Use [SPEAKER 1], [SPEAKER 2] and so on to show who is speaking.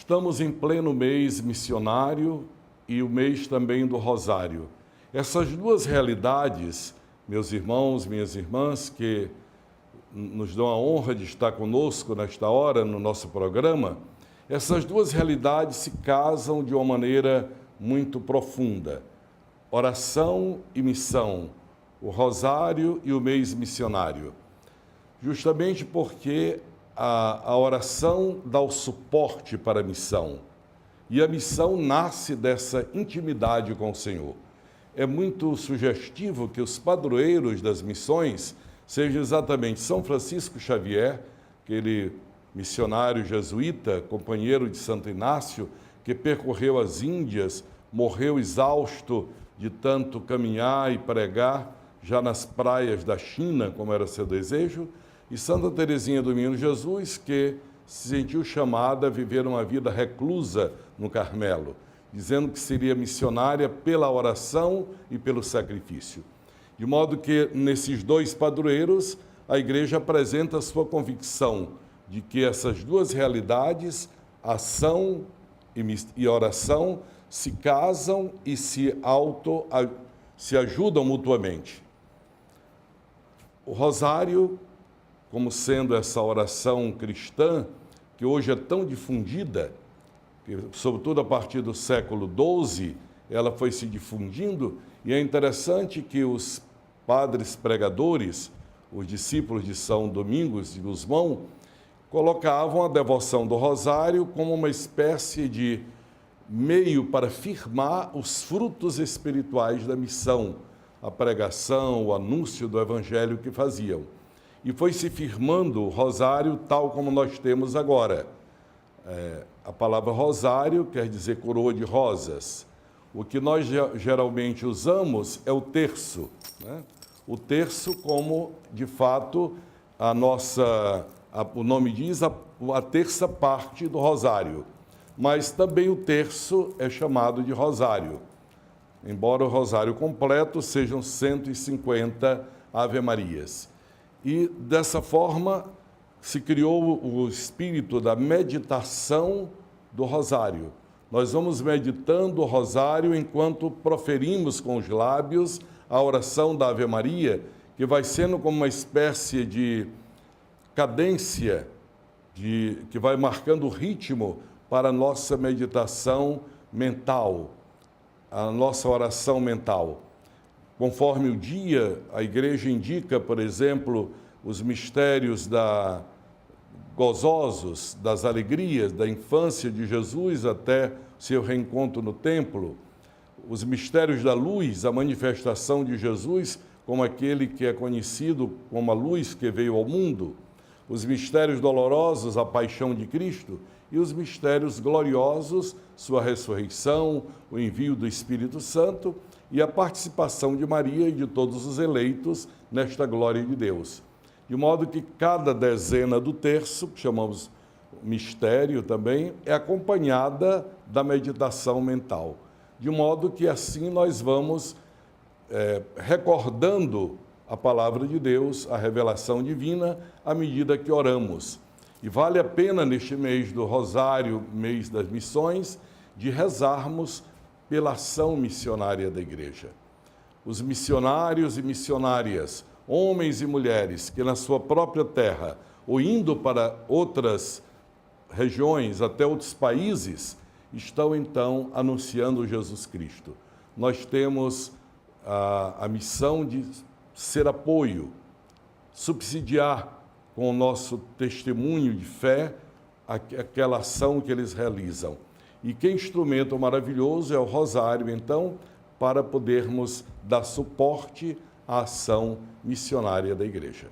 [SPEAKER 1] Estamos em pleno mês missionário e o mês também do Rosário. Essas duas realidades, meus irmãos, minhas irmãs, que nos dão a honra de estar conosco nesta hora no nosso programa, essas duas realidades se casam de uma maneira muito profunda. Oração e missão, o Rosário e o mês missionário. Justamente porque a oração dá o suporte para a missão. E a missão nasce dessa intimidade com o Senhor. É muito sugestivo que os padroeiros das missões sejam exatamente São Francisco Xavier, aquele missionário jesuíta, companheiro de Santo Inácio, que percorreu as Índias, morreu exausto de tanto caminhar e pregar já nas praias da China, como era seu desejo, e Santa Teresinha do Menino Jesus, que se sentiu chamada a viver uma vida reclusa no Carmelo, dizendo que seria missionária pela oração e pelo sacrifício. De modo que, nesses dois padroeiros, a Igreja apresenta a sua convicção de que essas duas realidades, ação e oração, se casam e se ajudam mutuamente. O Rosário, como sendo essa oração cristã, que hoje é tão difundida, que, sobretudo a partir do século XII, ela foi se difundindo, e é interessante que os padres pregadores, os discípulos de São Domingos de Gusmão, colocavam a devoção do Rosário como uma espécie de meio para firmar os frutos espirituais da missão, a pregação, o anúncio do Evangelho que faziam. E foi se firmando o Rosário tal como nós temos agora. A palavra Rosário quer dizer coroa de rosas. O que nós geralmente usamos é o terço, né? O terço como, de fato, o nome diz, a terça parte do Rosário. Mas também o terço é chamado de Rosário. Embora o Rosário completo sejam 150 Ave-Marias. E, dessa forma, se criou o espírito da meditação do Rosário. Nós vamos meditando o Rosário enquanto proferimos com os lábios a oração da Ave Maria, que vai sendo como uma espécie de cadência, que vai marcando o ritmo para a nossa meditação mental, a nossa oração mental. Conforme o dia, a Igreja indica, por exemplo, os mistérios gozosos, das alegrias, da infância de Jesus até seu reencontro no templo, os mistérios da luz, a manifestação de Jesus como aquele que é conhecido como a luz que veio ao mundo, os mistérios dolorosos, a paixão de Cristo, e os mistérios gloriosos, sua ressurreição, o envio do Espírito Santo e a participação de Maria e de todos os eleitos nesta glória de Deus. De modo que cada dezena do terço, que chamamos mistério também, é acompanhada da meditação mental. De modo que assim nós vamos recordando a palavra de Deus, a revelação divina, à medida que oramos. E vale a pena, neste mês do Rosário, mês das missões, de rezarmos pela ação missionária da Igreja. Os missionários e missionárias, homens e mulheres, que na sua própria terra, ou indo para outras regiões, até outros países, estão então anunciando Jesus Cristo. Nós temos a missão de ser apoio, subsidiar com o nosso testemunho de fé aquela ação que eles realizam. E que instrumento maravilhoso é o Rosário, então, para podermos dar suporte à ação missionária da Igreja.